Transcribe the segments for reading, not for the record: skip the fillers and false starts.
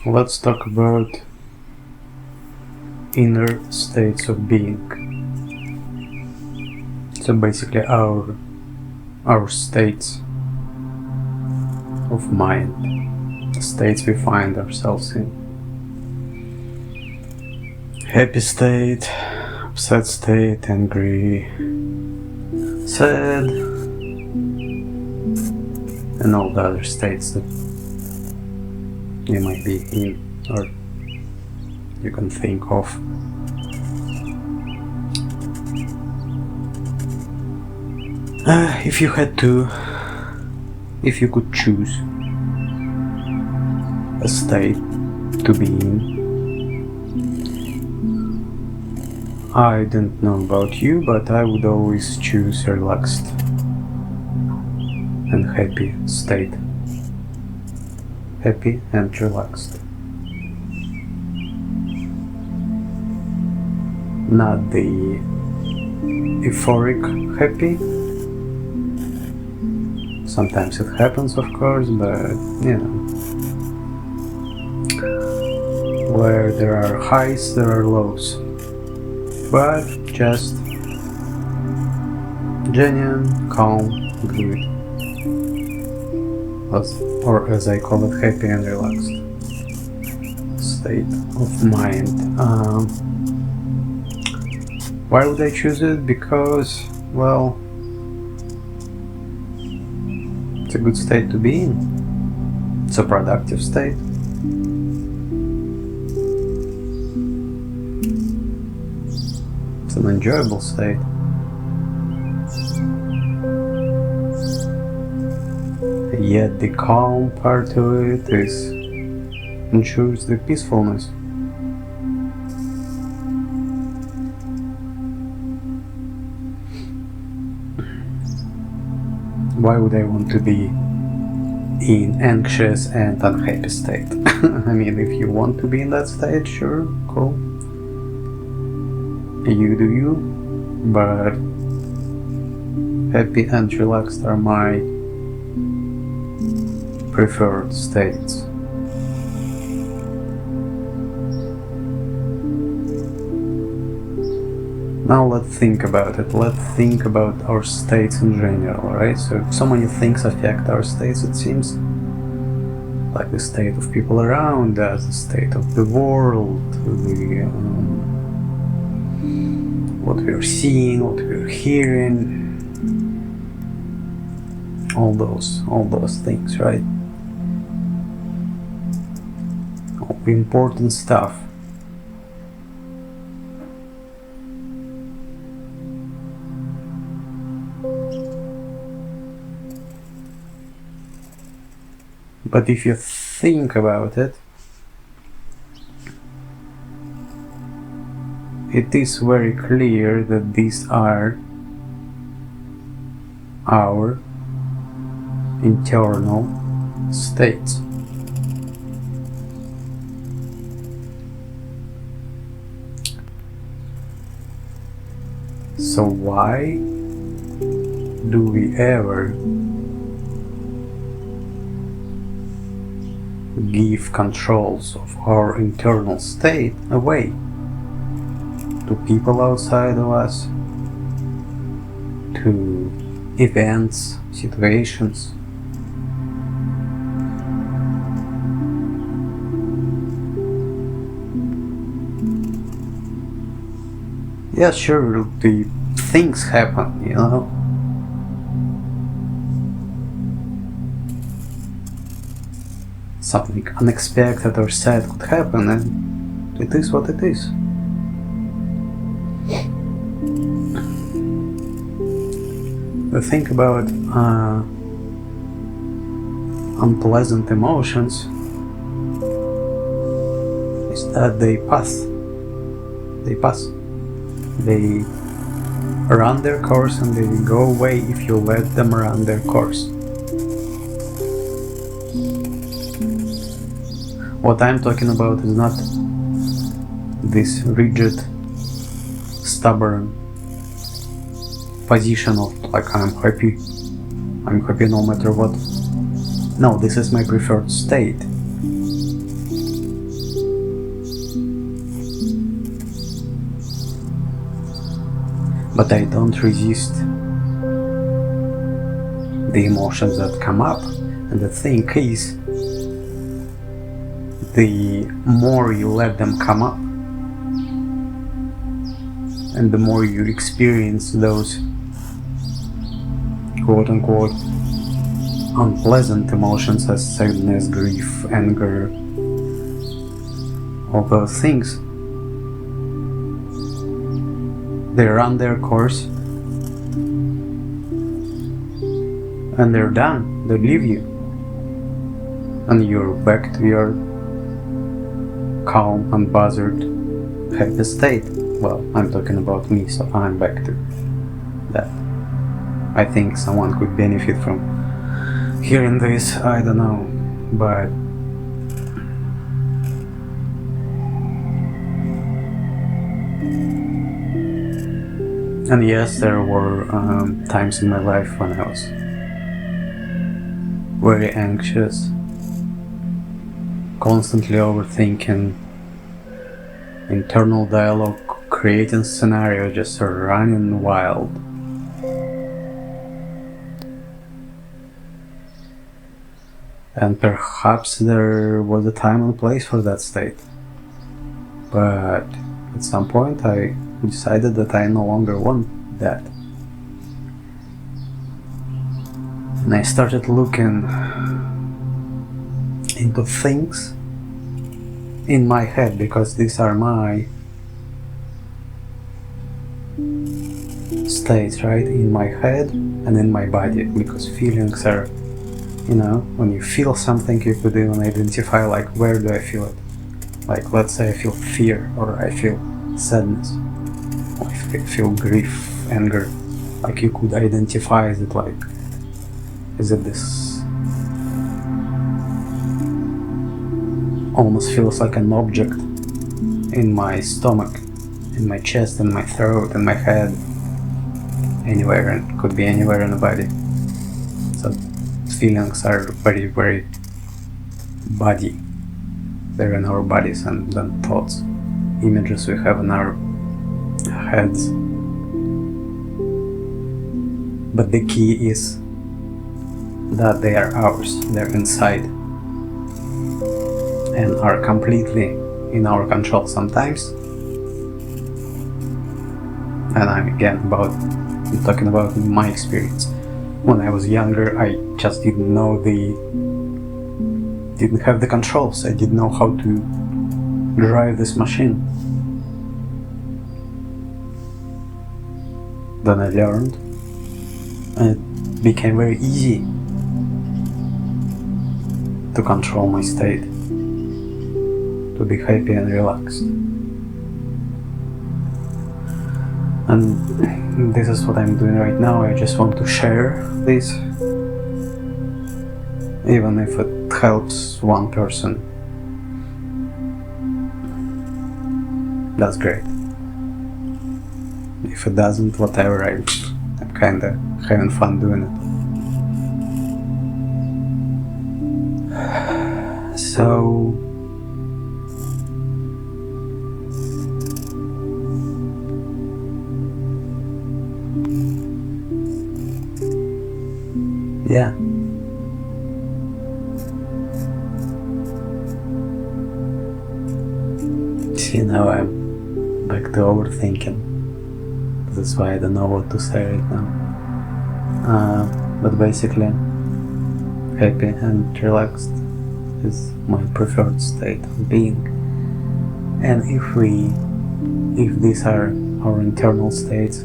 Let's talk about inner states of being. So basically our states of mind, the states we find ourselves in. Happy state, upset state, angry, sad, and all the other states that you might be in or you can think of. If you could choose a state to be in, I don't know about you, but I would always choose a relaxed and happy state. Happy and relaxed. Not the euphoric happy. Sometimes it happens, of course, but where there are highs, there are lows. But just genuine, calm, good. Or as I call it, happy and relaxed state of mind. Why would I choose it? Because, well, it's a good state to be in. It's a productive state. It's an enjoyable state. Yet the calm part of it ensures the peacefulness. Why would I want to be in anxious and unhappy state? I mean, if you want to be in that state, sure, cool. You do you, but happy and relaxed are my preferred states. Now let's think about it. Let's think about our states in general, right? So many things affect our states, it seems. Like the state of people around us, the state of the world, what we are seeing, what we are hearing, all those things, right? All the important stuff. But if you think about it, it is very clear that these are our internal states. So why do we ever give controls of our internal state away to people outside of us, to events, situations? Yeah, sure, the things happen, Something unexpected or sad could happen, and it is what it is. But think about unpleasant emotions is that they pass. They run their course and they go away if you let them run their course. What I'm talking about is not this rigid, stubborn position of like I'm happy no matter what. No, this is my preferred state. but I don't resist the emotions that come up. And the thing is, the more you let them come up, and the more you experience those quote-unquote unpleasant emotions as sadness, grief, anger, all those things, they run their course and they're done, they leave you, and you're back to your calm, unbothered, happy state. Well, I'm talking about me, so I'm back to that. I think someone could benefit from hearing this, I don't know, but and yes, there were times in my life when I was very anxious, constantly overthinking, internal dialogue, creating scenarios, just running wild. And perhaps there was a time and place for that state. But at some point I decided that I no longer want that. And I started looking into things in my head, because these are my states, right? In my head and in my body, because feelings are, you know, when you feel something, you could even identify, like, where do I feel it? Like, let's say I feel fear, or I feel sadness, or I feel grief, anger. Like, you could identify, is it like, is it this, almost feels like an object in my stomach, in my chest, in my throat, in my head, anywhere, and could be anywhere in the body. So feelings are very, very body. They're in our bodies, and then thoughts, images we have in our heads. But the key is that they are ours, they're inside, and are completely in our control sometimes. And I'm talking about my experience. When I was younger, I just didn't have the controls. I didn't know how to drive this machine. Then I learned, and it became very easy to control my state, to be happy and relaxed. And this is what I'm doing right now. I just want to share this, even if it helps one person. That's great. If it doesn't, whatever, I'm kinda having fun doing it. So yeah. See, now I'm back to overthinking. That's why I don't know what to say right now. But basically, happy and relaxed is my preferred state of being. And if these are our internal states,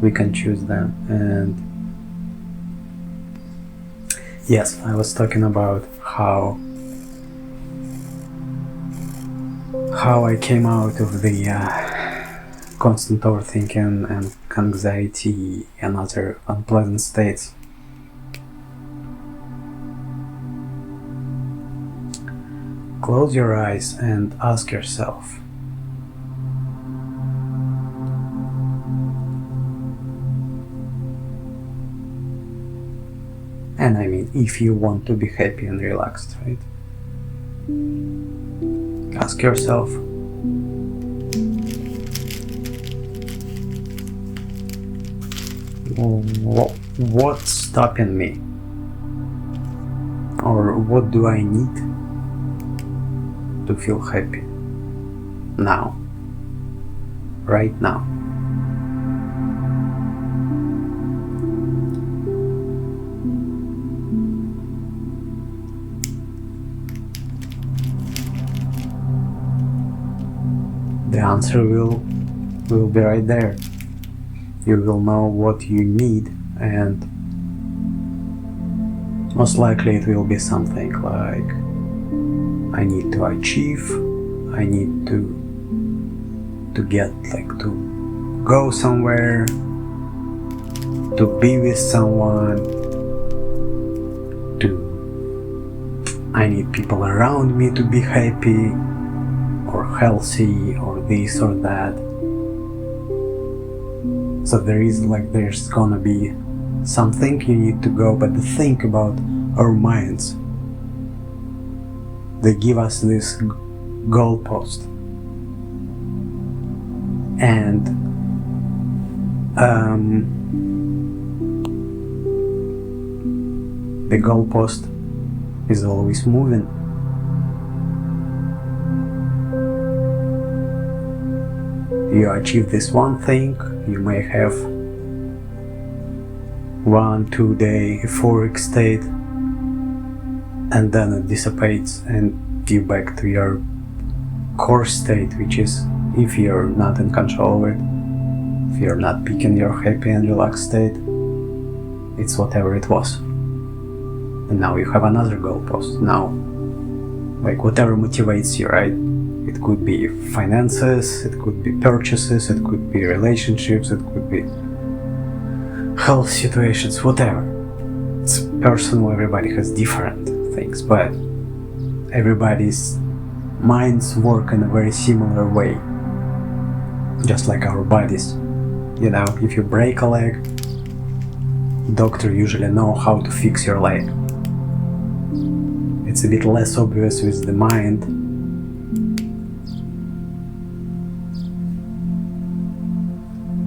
we can choose them. And yes, I was talking about how I came out of the constant overthinking and anxiety and other unpleasant states. Close your eyes and ask yourself, and I mean, if you want to be happy and relaxed, right? Ask yourself, what's stopping me? Or what do I need to feel happy now, right now? The answer will be right there. You will know what you need, and most likely it will be something like, I need to achieve, I need to get, like, to go somewhere, to be with someone, I need people around me to be happy or healthy or this or that. So there's gonna be something you need to go. But the thing about our minds, they give us this goalpost, and the goalpost is always moving. You achieve this one thing, you may have 1-2 day euphoric state, and then it dissipates and you back to your core state, which is, if you're not in control of it, if you're not picking your happy and relaxed state, it's whatever it was. And now you have another goalpost. Now, like, whatever motivates you, right? It could be finances, it could be purchases, it could be relationships, it could be health situations, whatever. It's personal, everybody has different things, but everybody's minds work in a very similar way, just like our bodies. You know, if you break a leg, doctor usually know how to fix your leg. It's a bit less obvious with the mind,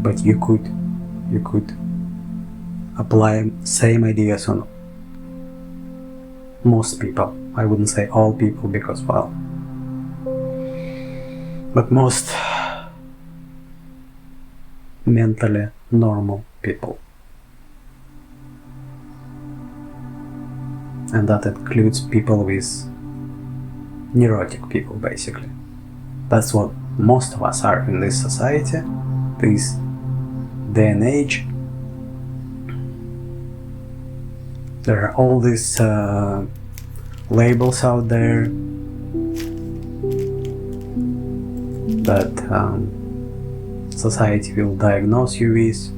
but you could apply same ideas on most people. I wouldn't say all people, because, well, but most mentally normal people. And that includes people with neurotic people, basically. That's what most of us are in this society, this day and age. There are all these labels out there that society will diagnose you with.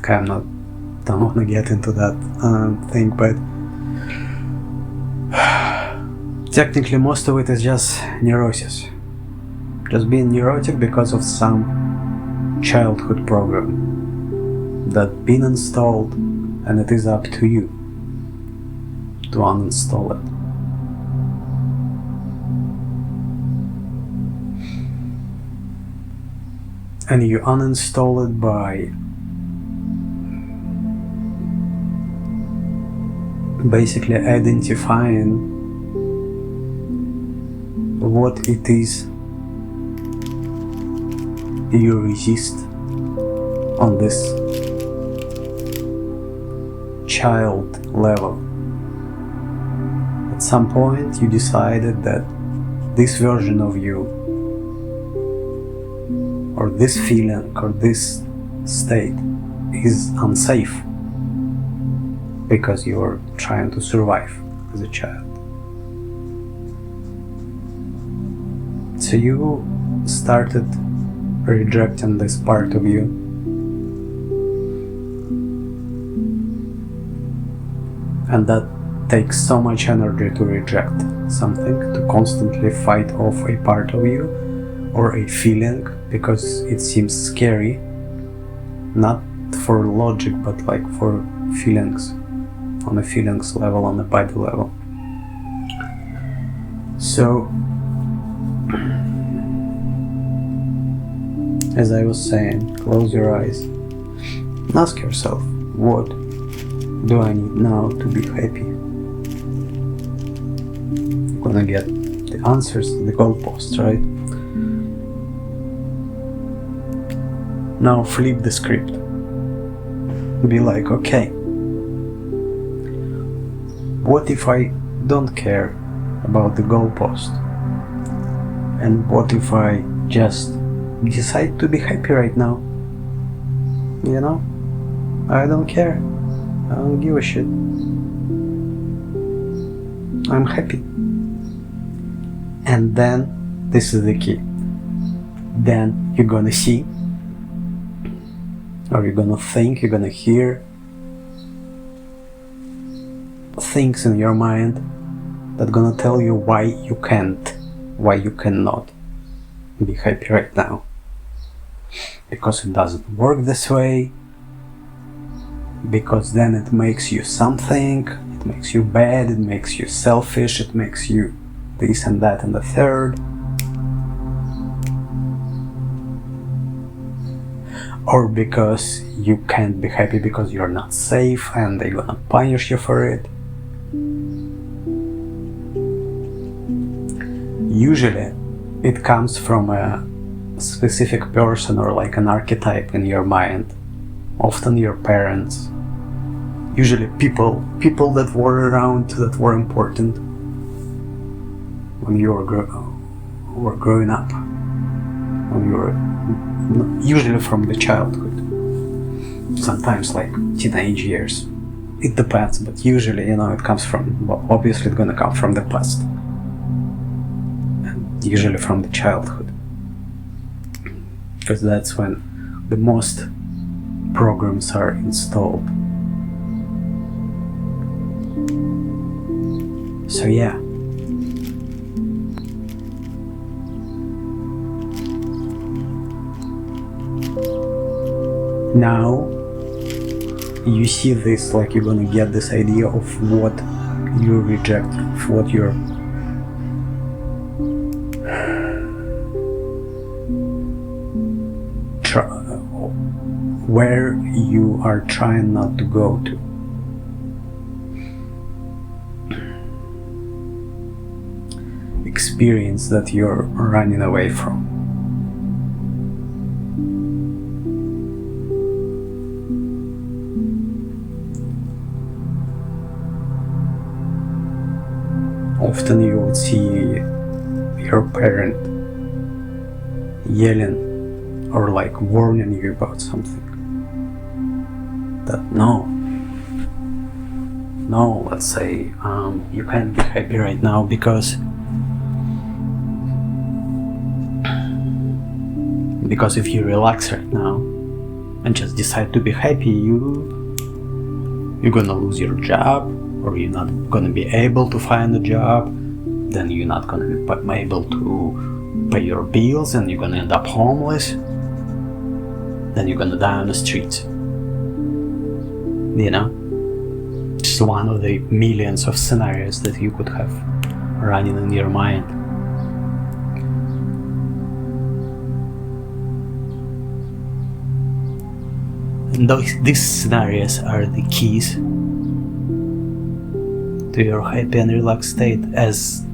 Okay, don't want to get into that thing, but technically most of it is just neurosis. Just being neurotic because of some childhood program that's been installed, and it is up to you to uninstall it. And you uninstall it by basically identifying what it is you resist on this child level. At some point you decided that this version of you, or this feeling, or this state is unsafe because you're trying to survive as a child. So you started rejecting this part of you, and that takes so much energy to reject something, to constantly fight off a part of you or a feeling, because it seems scary, not for logic but like for feelings, on a feelings level, on a body level. So, as I was saying, close your eyes and ask yourself, what do I need now to be happy? You're gonna get the answers to the goalposts, right? Now flip the script. Be like, okay, what if I don't care about the goalpost? And what if I just decide to be happy right now? You know? I don't care. I don't give a shit. I'm happy. And then, this is the key. Then you're gonna see, or you're gonna think, you're gonna hear things in your mind that gonna tell you why you can't, why you cannot be happy right now. Because it doesn't work this way, because then it makes you something, it makes you bad, it makes you selfish, it makes you this and that and the third. Or because you can't be happy because you're not safe and they're gonna punish you for it. Usually it comes from a specific person or like an archetype in your mind. Often your parents, usually people that were around, that were important when you were growing up, when you were usually from the childhood, sometimes like teenage years. It depends, but usually, you know, it comes from, well, obviously it's gonna come from the past, and usually from the childhood, because that's when the most programs are installed. So yeah. Now you see this, like you're gonna get this idea of what you reject, of what you're where you are trying not to go to. Experience that you're running away from. Often you would see your parent yelling or like warning you about something. That no, let's say you can't be happy right now because if you relax right now and just decide to be happy, you're gonna lose your job, or you're not gonna be able to find a job, then you're not gonna be able to pay your bills, and you're gonna end up homeless, then you're gonna die on the streets. You know? Just one of the millions of scenarios that you could have running in your mind. And these scenarios are the keys to your happy and relaxed state, as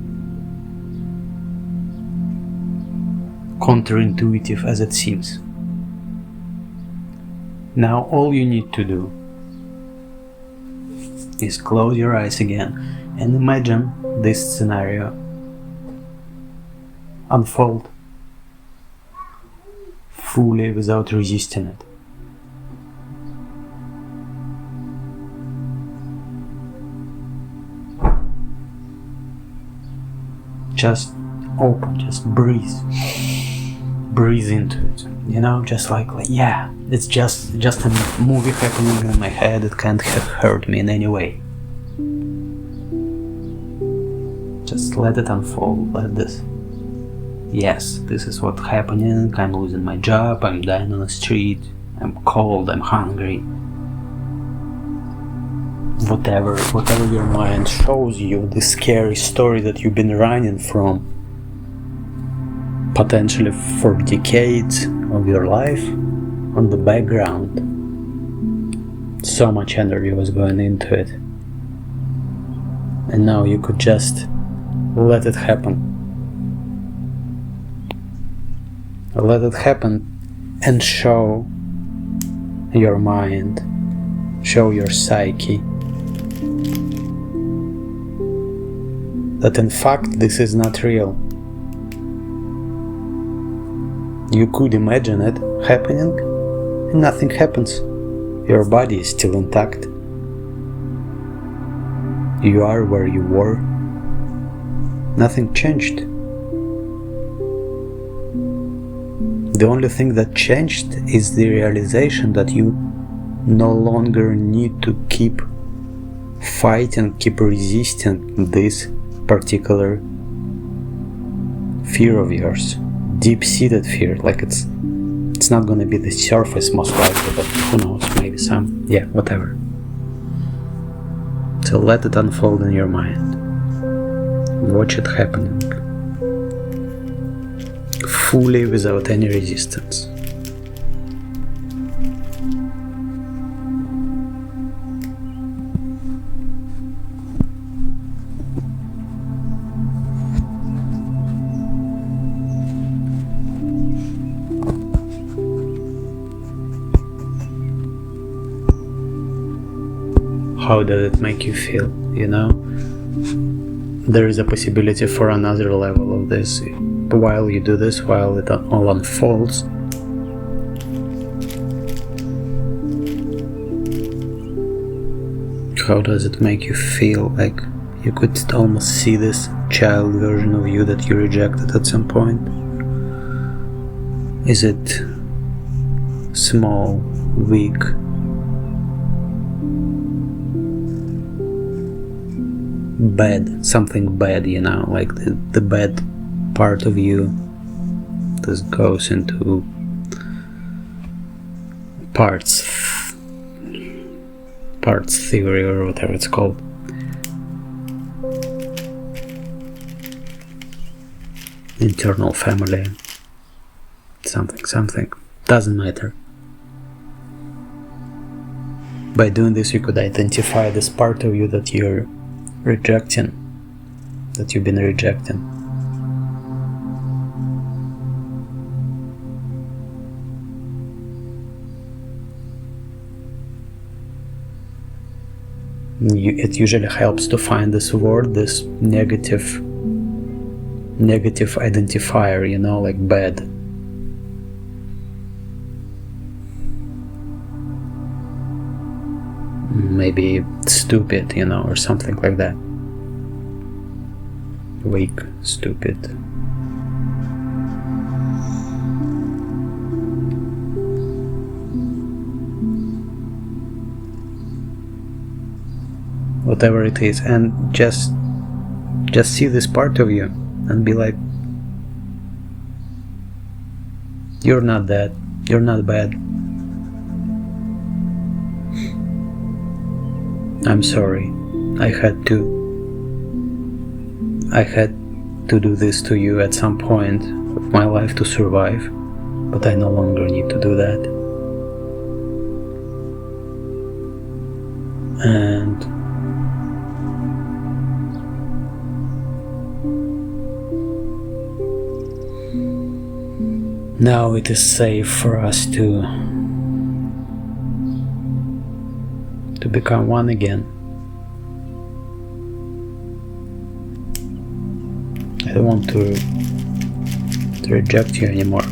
counterintuitive as it seems. Now all you need to do is close your eyes again and imagine this scenario unfold fully without resisting it. Just open, just breathe into it, you know, just like yeah, it's just a movie happening in my head, it can't have hurt me in any way. Just let it unfold like this. Yes, this is what's happening, I'm losing my job, I'm dying on the street, I'm cold, I'm hungry. whatever your mind shows you, the scary story that you've been running from, potentially for decades of your life, on the background. So much energy was going into it. And now you could just let it happen. Let it happen and show your mind, show your psyche that in fact this is not real. You could imagine it happening and nothing happens. Your body is still intact. You are where you were. Nothing changed. The only thing that changed is the realization that you no longer need to keep fighting, keep resisting this particular fear of yours. Deep-seated fear, like it's not gonna be the surface most likely, but who knows, maybe some, yeah, whatever. So let it unfold in your mind. Watch it happening. Fully without any resistance. How does it make you feel, you know? There is a possibility for another level of this. While you do this, while it all unfolds, how does it make you feel? Like you could almost see this child version of you that you rejected at some point. Is it small, weak, bad, something bad, you know, like the bad part of you that goes into parts theory or whatever it's called. Internal family, something, doesn't matter. By doing this you could identify this part of you that you're rejecting, that you've been rejecting. It usually helps to find this word, this negative identifier, you know, like bad. Maybe stupid, you know, or something like that. Weak, stupid. Whatever it is, and just see this part of you and be like, you're not that, you're not bad. I'm sorry, I had to do this to you at some point of my life to survive, but I no longer need to do that. And now it is safe for us to become one again. I don't want to reject you anymore.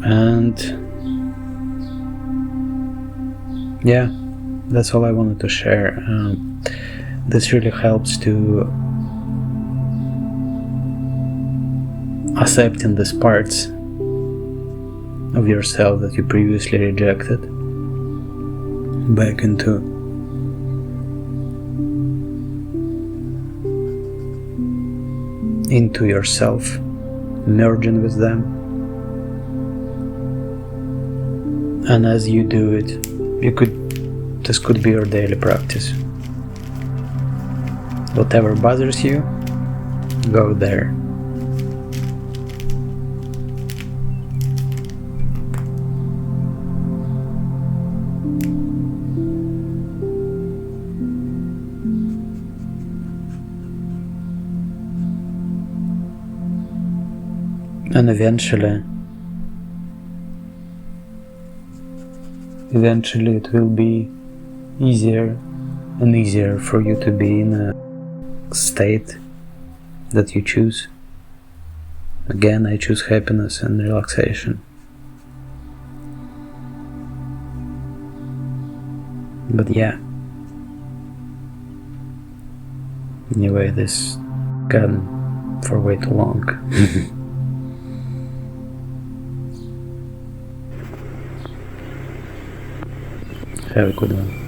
And yeah, that's all I wanted to share. This really helps to accepting these parts of yourself that you previously rejected back into into yourself, merging with them. And as you do it, this could be your daily practice. Whatever bothers you, go there. And eventually it will be easier and easier for you to be in a state that you choose. Again, I choose happiness and relaxation. But yeah. Anyway, this gone for way too long. Have a good one.